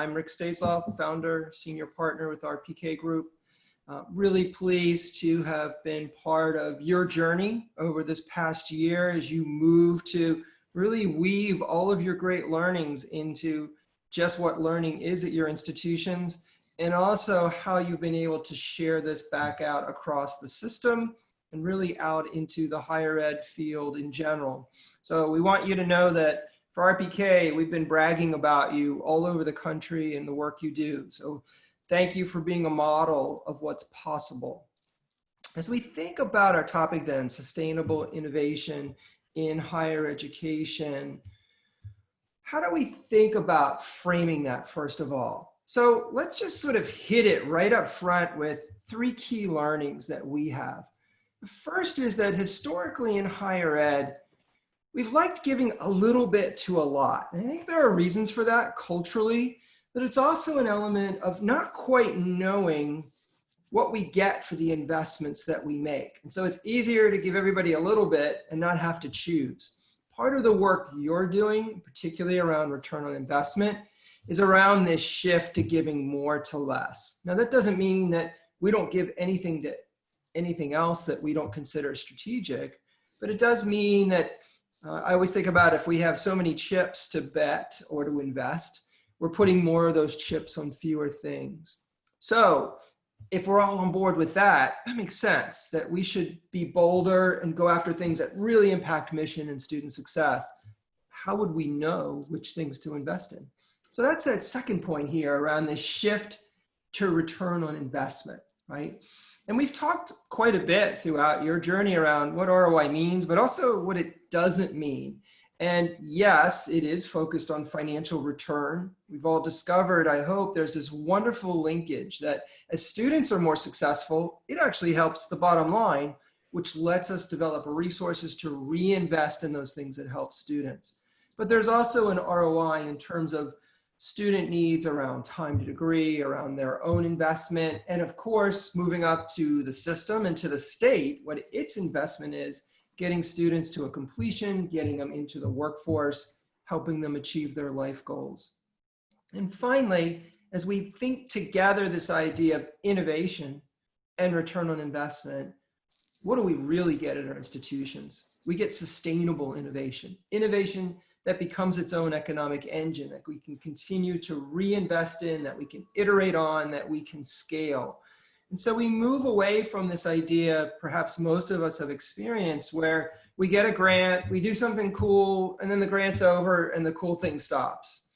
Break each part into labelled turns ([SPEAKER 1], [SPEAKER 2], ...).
[SPEAKER 1] I'm Rick Staisloff, founder, senior partner with RPK Group. Really pleased to have been part of your journey over this past year as you move to really weave all of your great learnings into just what learning is at your institutions, and also how you've been able to share this back out across the system and really out into the higher ed field in general. So we want you to know that for RPK, we've been bragging about you all over the country and the work you do. So thank you for being a model of what's possible. As we think about our topic then, sustainable innovation in higher education, how do we think about framing that first of all? So let's just sort of hit it right up front with three key learnings that we have. The first is that historically in higher ed, we've liked giving a little bit to a lot. And I think there are reasons for that culturally, but it's also an element of not quite knowing what we get for the investments that we make. And so it's easier to give everybody a little bit and not have to choose. Part of the work you're doing, particularly around return on investment, is around this shift to giving more to less. Now that doesn't mean that we don't give anything to anything else that we don't consider strategic, but it does mean that I always think about if we have so many chips to bet or to invest, we're putting more of those chips on fewer things. So if we're all on board with that, that makes sense that we should be bolder and go after things that really impact mission and student success. How would we know which things to invest in? So that's that second point here around this shift to return on investment, right? And we've talked quite a bit throughout your journey around what ROI means, but also what it doesn't mean. And yes, it is focused on financial return. We've all discovered, I hope, there's this wonderful linkage that as students are more successful, it actually helps the bottom line, which lets us develop resources to reinvest in those things that help students. But there's also an ROI in terms of student needs around time to degree, around their own investment, and of course, moving up to the system and to the state, what its investment is, getting students to a completion, getting them into the workforce, helping them achieve their life goals. And finally, as we think together this idea of innovation and return on investment, what do we really get at our institutions? We get sustainable innovation, innovation that becomes its own economic engine, that we can continue to reinvest in, that we can iterate on, that we can scale. And so we move away from this idea, perhaps most of us have experienced, where we get a grant, we do something cool, and then the grant's over and the cool thing stops.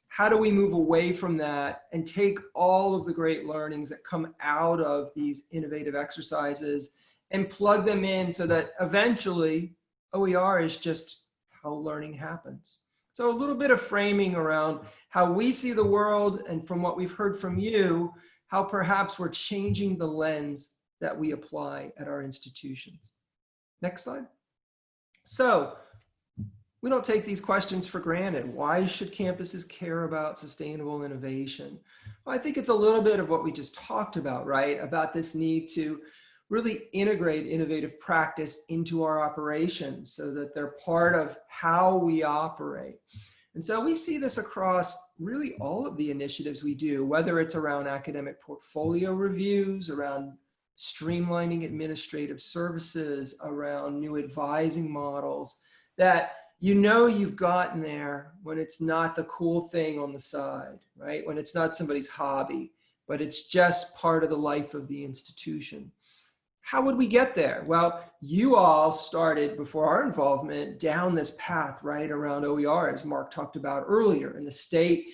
[SPEAKER 1] How do we move away from that and take all of the great learnings that come out of these innovative exercises and plug them in so that eventually OER is just how learning happens? So a little bit of framing around how we see the world, and from what we've heard from you, how perhaps we're changing the lens that we apply at our institutions. Next slide. So we don't take these questions for granted. Why should campuses care about sustainable innovation? Well, I think it's a little bit of what we just talked about, right? About this need to really integrate innovative practice into our operations so that they're part of how we operate. And so we see this across really all of the initiatives we do, whether it's around academic portfolio reviews, around streamlining administrative services, around new advising models, that you know you've gotten there when it's not the cool thing on the side, right? When it's not somebody's hobby, but it's just part of the life of the institution. How would we get there? Well, you all started before our involvement down this path, right, around OER, as Mark talked about earlier, and the state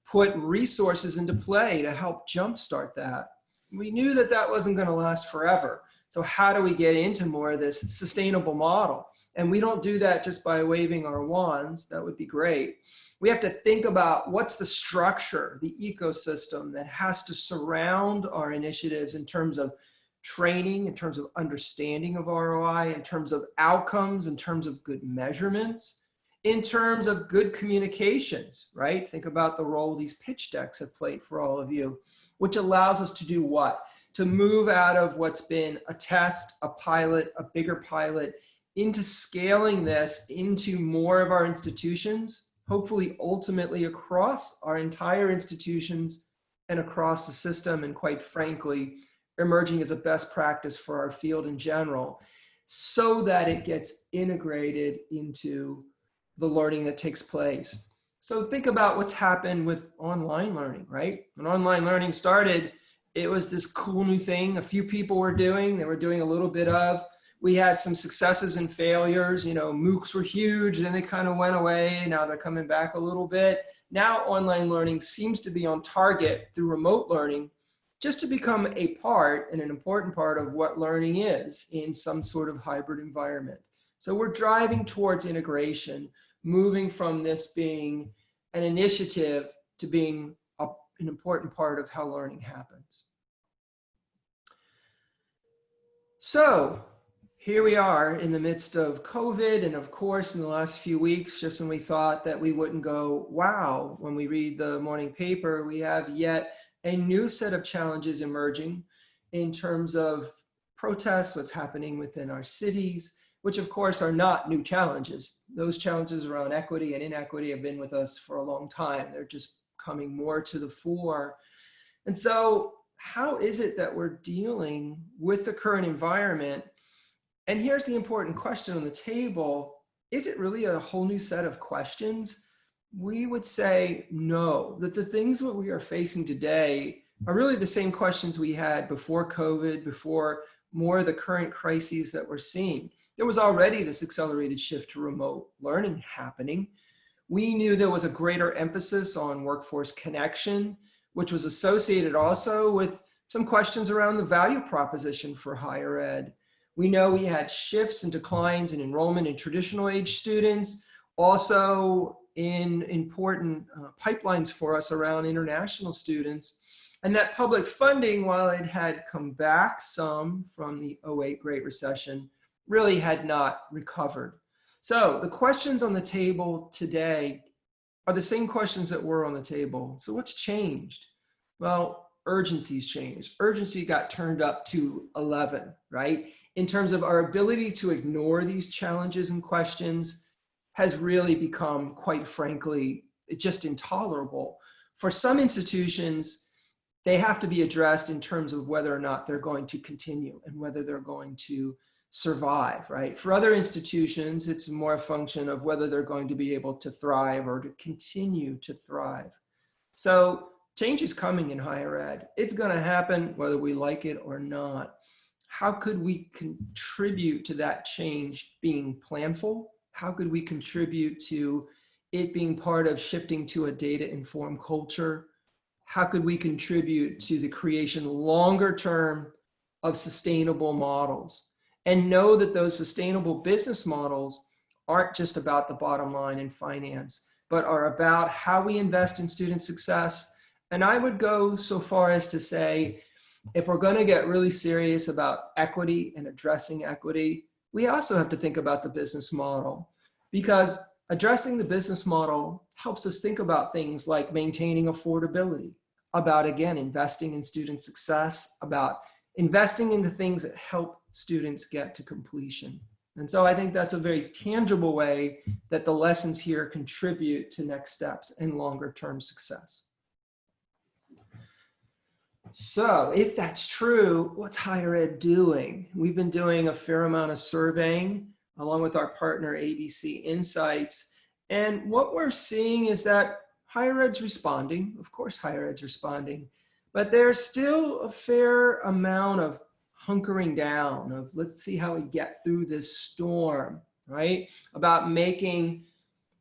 [SPEAKER 1] put resources into play to help jumpstart that. We knew that that wasn't going to last forever. So how do we get into more of this sustainable model? And we don't do that just by waving our wands. That would be great. We have to think about what's the structure, the ecosystem that has to surround our initiatives in terms of training, in terms of understanding of ROI, in terms of outcomes, in terms of good measurements, in terms of good communications, right? Think about the role these pitch decks have played for all of you, which allows us to do what? To move out of what's been a test, a pilot, a bigger pilot, into scaling this into more of our institutions, hopefully ultimately across our entire institutions and across the system, and quite frankly, emerging as a best practice for our field in general, so that it gets integrated into the learning that takes place. So think about what's happened with online learning, right? When online learning started, it was this cool new thing a few people were doing. They were doing a little bit of. We had some successes and failures. You know, MOOCs were huge, then they kind of went away. Now they're coming back a little bit. Now online learning seems to be on target through remote learning, just to become a part and an important part of what learning is in some sort of hybrid environment. So we're driving towards integration, moving from this being an initiative to being an important part of how learning happens. So here we are in the midst of COVID, and of course in the last few weeks, just when we thought that we wouldn't go, wow, when we read the morning paper, we have yet a new set of challenges emerging in terms of protests, what's happening within our cities, which of course are not new challenges. Those challenges around equity and inequity have been with us for a long time. They're just coming more to the fore. And so how is it that we're dealing with the current environment? And here's the important question on the table. Is it really a whole new set of questions? We would say no, that the things that we are facing today are really the same questions we had before COVID, before more of the current crises that we're seeing. There was already this accelerated shift to remote learning happening. We knew there was a greater emphasis on workforce connection, which was associated also with some questions around the value proposition for higher ed. We know we had shifts and declines in enrollment in traditional age students, also in important pipelines for us around international students. And that public funding, while it had come back some from the 2008 Great Recession, really had not recovered. So the questions on the table today are the same questions that were on the table. So what's changed? Well, urgency's changed. Urgency got turned up to 11, right? In terms of our ability to ignore these challenges and questions has really become, quite frankly, just intolerable. For some institutions, they have to be addressed in terms of whether or not they're going to continue and whether they're going to survive, right? For other institutions, it's more a function of whether they're going to be able to thrive or to continue to thrive. So change is coming in higher ed. It's going to happen whether we like it or not. How could we contribute to that change being planful? How could we contribute to it being part of shifting to a data-informed culture? How could we contribute to the creation longer term of sustainable models? And know that those sustainable business models aren't just about the bottom line in finance, but are about how we invest in student success. And I would go so far as to say, if we're going to get really serious about equity and addressing equity, we also have to think about the business model, because addressing the business model helps us think about things like maintaining affordability, about, again, investing in student success, about investing in the things that help students get to completion. And so I think that's a very tangible way that the lessons here contribute to next steps and longer term success. So if that's true, what's higher ed doing? We've been doing a fair amount of surveying along with our partner ABC Insights. And what we're seeing is that higher ed's responding. Of course, higher ed's responding, but there's still a fair amount of hunkering down of let's see how we get through this storm, right? About making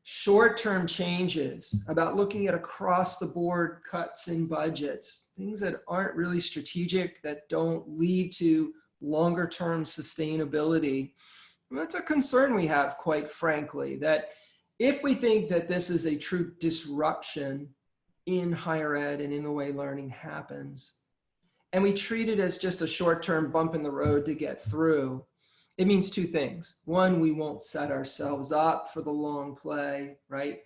[SPEAKER 1] short-term changes, about looking at across the board cuts in budgets, things that aren't really strategic, that don't lead to longer term sustainability. And that's a concern we have, quite frankly, that if we think that this is a true disruption in higher ed and in the way learning happens, and we treat it as just a short-term bump in the road to get through, it means two things. One, we won't set ourselves up for the long play, right?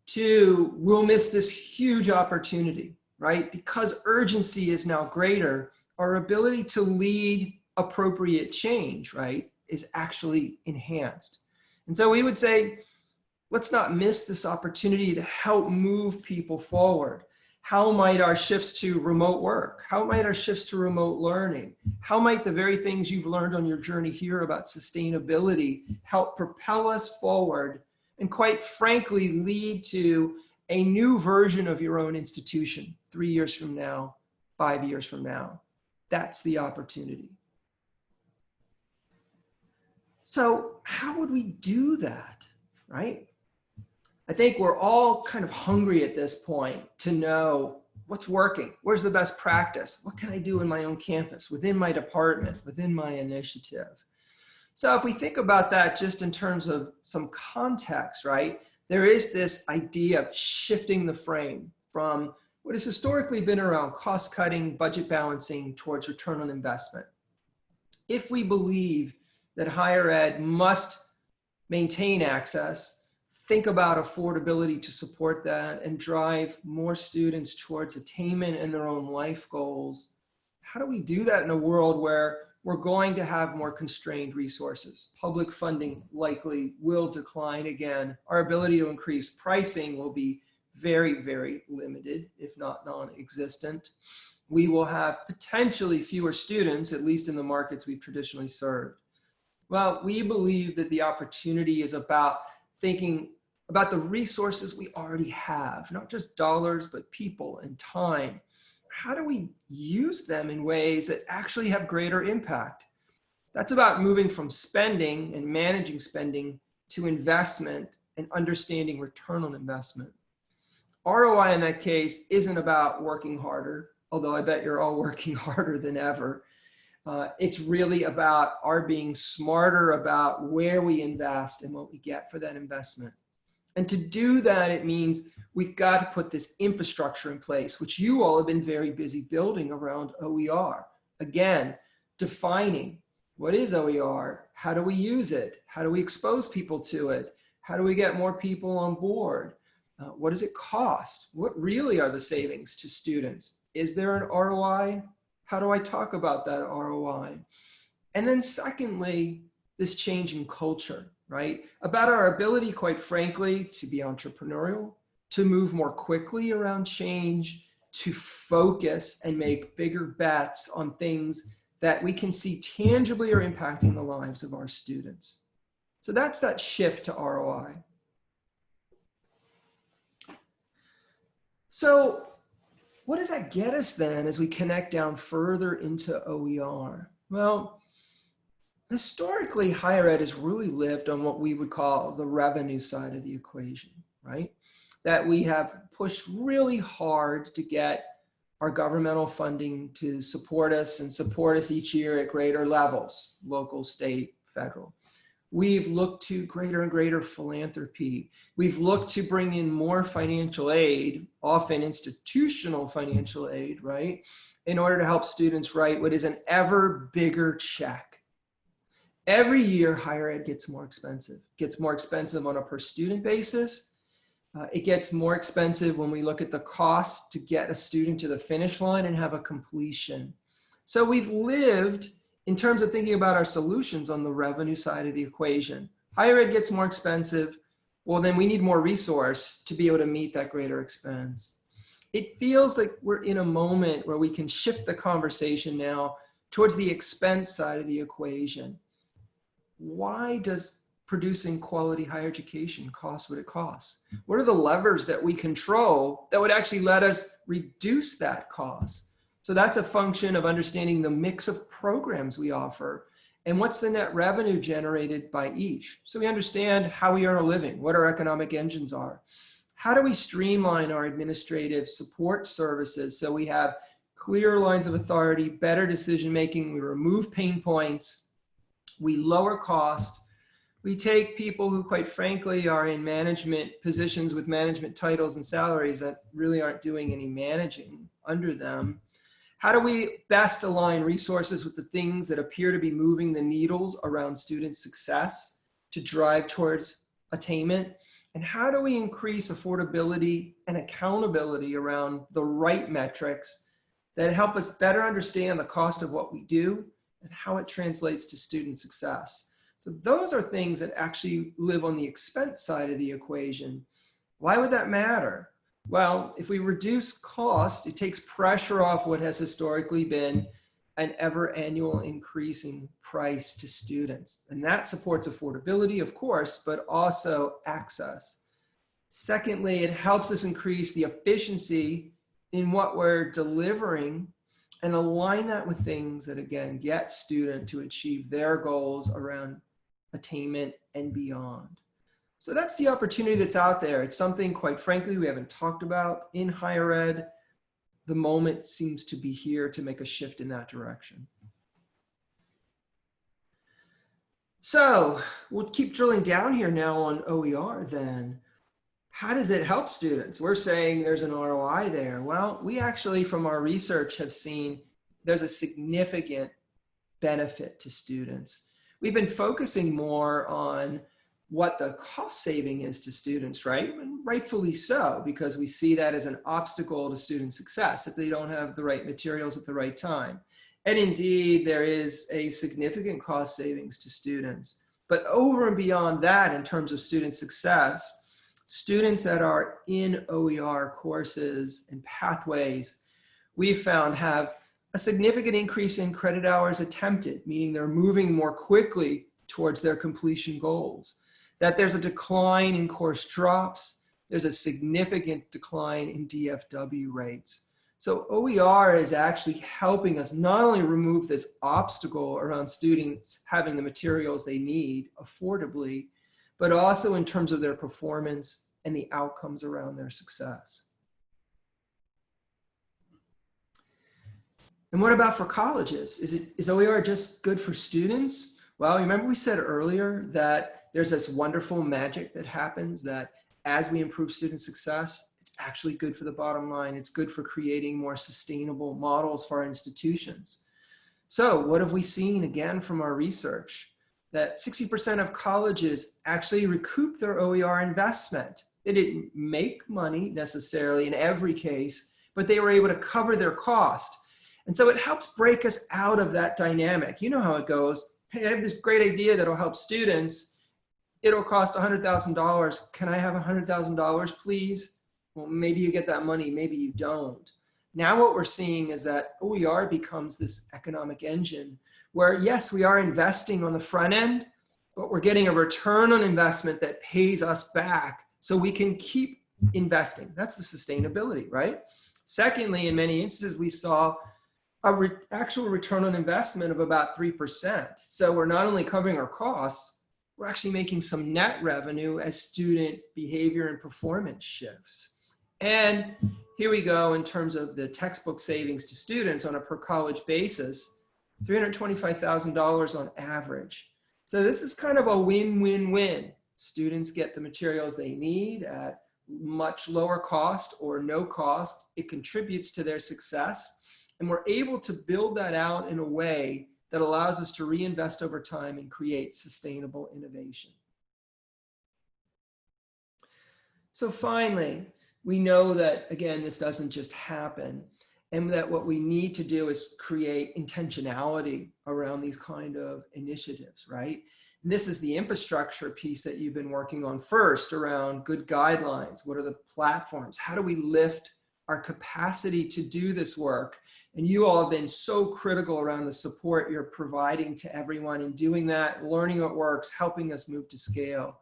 [SPEAKER 1] Two, we'll miss this huge opportunity, right? Because urgency is now greater, our ability to lead appropriate change, right, is actually enhanced. And so we would say, let's not miss this opportunity to help move people forward. How might our shifts to remote work? How might our shifts to remote learning? How might the very things you've learned on your journey here about sustainability help propel us forward and, quite frankly, lead to a new version of your own institution 3 years from now, 5 years from now? That's the opportunity. So how would we do that, right? I think we're all kind of hungry at this point to know what's working, where's the best practice, what can I do in my own campus, within my department, within my initiative. So if we think about that just in terms of some context, right, there is this idea of shifting the frame from what has historically been around cost cutting, budget balancing towards return on investment. If we believe that higher ed must maintain access, think about affordability to support that and drive more students towards attainment and their own life goals. How do we do that in a world where we're going to have more constrained resources? Public funding likely will decline again. Our ability to increase pricing will be very, very limited, if not non-existent. We will have potentially fewer students, at least in the markets we've traditionally served. Well, we believe that the opportunity is about thinking about the resources we already have, not just dollars, but people and time. How do we use them in ways that actually have greater impact? That's about moving from spending and managing spending to investment and understanding return on investment. ROI in that case isn't about working harder, although I bet you're all working harder than ever. It's really about our being smarter about where we invest and what we get for that investment. And to do that, it means we've got to put this infrastructure in place, which you all have been very busy building around OER. Again, defining what is OER, how do we use it, how do we expose people to it, how do we get more people on board, what does it cost, what really are the savings to students, is there an ROI, how do I talk about that ROI? And then secondly, this change in culture, right? About our ability, quite frankly, to be entrepreneurial, to move more quickly around change, to focus and make bigger bets on things that we can see tangibly are impacting the lives of our students. So that's that shift to ROI. So what does that get us then as we connect down further into OER? Well, historically, higher ed has really lived on what we would call the revenue side of the equation, right? That we have pushed really hard to get our governmental funding to support us and support us each year at greater levels, local, state, federal. We've looked to greater and greater philanthropy. We've looked to bring in more financial aid, often institutional financial aid, right? In order to help students write what is an ever bigger check. Every year, higher ed gets more expensive. It gets more expensive on a per student basis. It gets more expensive when we look at the cost to get a student to the finish line and have a completion. So we've lived in terms of thinking about our solutions on the revenue side of the equation. Higher ed gets more expensive. Well, then we need more resource to be able to meet that greater expense. It feels like we're in a moment where we can shift the conversation now towards the expense side of the equation. Why does producing quality higher education cost what it costs? What are the levers that we control that would actually let us reduce that cost? So that's a function of understanding the mix of programs we offer and what's the net revenue generated by each. So we understand how we earn a living, what our economic engines are. How do we streamline our administrative support services so we have clear lines of authority, better decision-making, we remove pain points, we lower cost, we take people who quite frankly are in management positions with management titles and salaries that really aren't doing any managing under them. How do we best align resources with the things that appear to be moving the needles around student success to drive towards attainment? And how do we increase affordability and accountability around the right metrics that help us better understand the cost of what we do and how it translates to student success? So those are things that actually live on the expense side of the equation. Why would that matter? Well, if we reduce cost, it takes pressure off what has historically been an ever annual increasing price to students. And that supports affordability, of course, but also access. Secondly, it helps us increase the efficiency in what we're delivering and align that with things that, again, get students to achieve their goals around attainment and beyond. So that's the opportunity that's out there. It's something, quite frankly, we haven't talked about in higher ed. The moment seems to be here to make a shift in that direction. So we'll keep drilling down here now on OER then. How does it help students? We're saying there's an ROI there. Well, we actually, from our research, have seen there's a significant benefit to students. We've been focusing more on what the cost saving is to students, right? And rightfully so, because we see that as an obstacle to student success if they don't have the right materials at the right time. And indeed, there is a significant cost savings to students. But over and beyond that, in terms of student success, students that are in OER courses and pathways, we've found have a significant increase in credit hours attempted, meaning they're moving more quickly towards their completion goals. That there's a decline in course drops, there's a significant decline in DFW rates. So OER is actually helping us not only remove this obstacle around students having the materials they need affordably, but also in terms of their performance and the outcomes around their success. And what about for colleges? Is OER just good for students? Well, remember we said earlier that there's this wonderful magic that happens that as we improve student success, it's actually good for the bottom line. It's good for creating more sustainable models for our institutions. So what have we seen again from our research? That 60% of colleges actually recoup their OER investment. They didn't make money necessarily in every case, but they were able to cover their cost. And so it helps break us out of that dynamic. You know how it goes. Hey, I have this great idea that'll help students. It'll cost $100,000. Can I have $100,000, please? Well, maybe you get that money, maybe you don't. Now what we're seeing is that OER becomes this economic engine where, yes, we are investing on the front end, but we're getting a return on investment that pays us back so we can keep investing. That's the sustainability, right? Secondly, in many instances, we saw actual return on investment of about 3%. So we're not only covering our costs, we're actually making some net revenue as student behavior and performance shifts. And here we go in terms of the textbook savings to students on a per college basis, $325,000 on average. So this is kind of a win-win-win. Students get the materials they need at much lower cost or no cost. It contributes to their success. And we're able to build that out in a way that allows us to reinvest over time and create sustainable innovation. So finally, we know that, again, this doesn't just happen, and that what we need to do is create intentionality around these kind of initiatives, right? And this is the infrastructure piece that you've been working on first around good guidelines. What are the platforms? How do we lift our capacity to do this work? And you all have been so critical around the support you're providing to everyone in doing that, learning what works, helping us move to scale.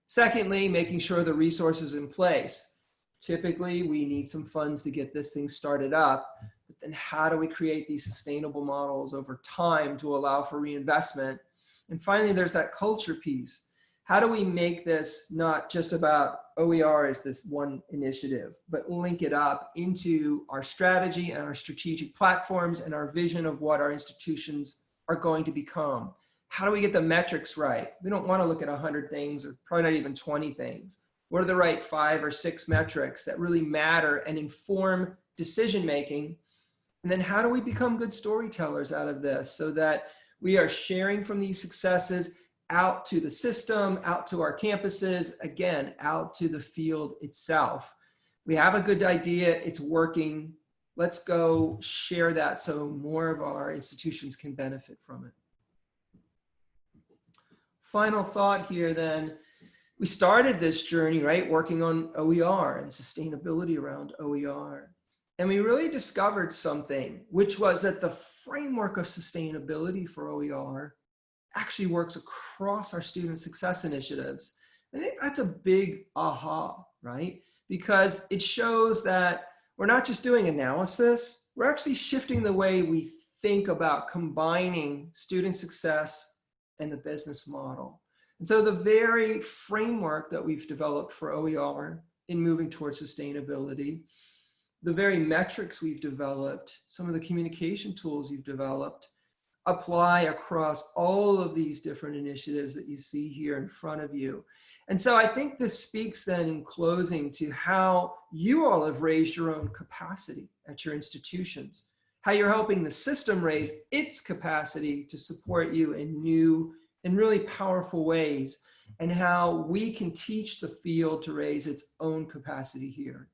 [SPEAKER 1] Secondly, making sure the resources in place. Typically, we need some funds to get this thing started up, but then how do we create these sustainable models over time to allow for reinvestment? And finally, there's that culture piece. How do we make this not just about OER as this one initiative, but link it up into our strategy and our strategic platforms and our vision of what our institutions are going to become? How do we get the metrics right? We don't want to look at 100 things or probably not even 20 things. What are the right 5 or 6 metrics that really matter and inform decision-making? And then how do we become good storytellers out of this so that we are sharing from these successes out to the system, out to our campuses, again, out to the field itself. We have a good idea, it's working. Let's go share that so more of our institutions can benefit from it. final thought here then, we started this journey, right, working on OER and sustainability around OER. And we really discovered something, which was that the framework of sustainability for OER actually works across our student success initiatives. I think that's a big aha, right? Because it shows that we're not just doing analysis, we're actually shifting the way we think about combining student success and the business model. And so the very framework that we've developed for OER in moving towards sustainability, the very metrics we've developed, some of the communication tools you've developed, apply across all of these different initiatives that you see here in front of you. And so I think this speaks then in closing to how you all have raised your own capacity at your institutions, how you're helping the system raise its capacity to support you in new and really powerful ways, and how we can teach the field to raise its own capacity here.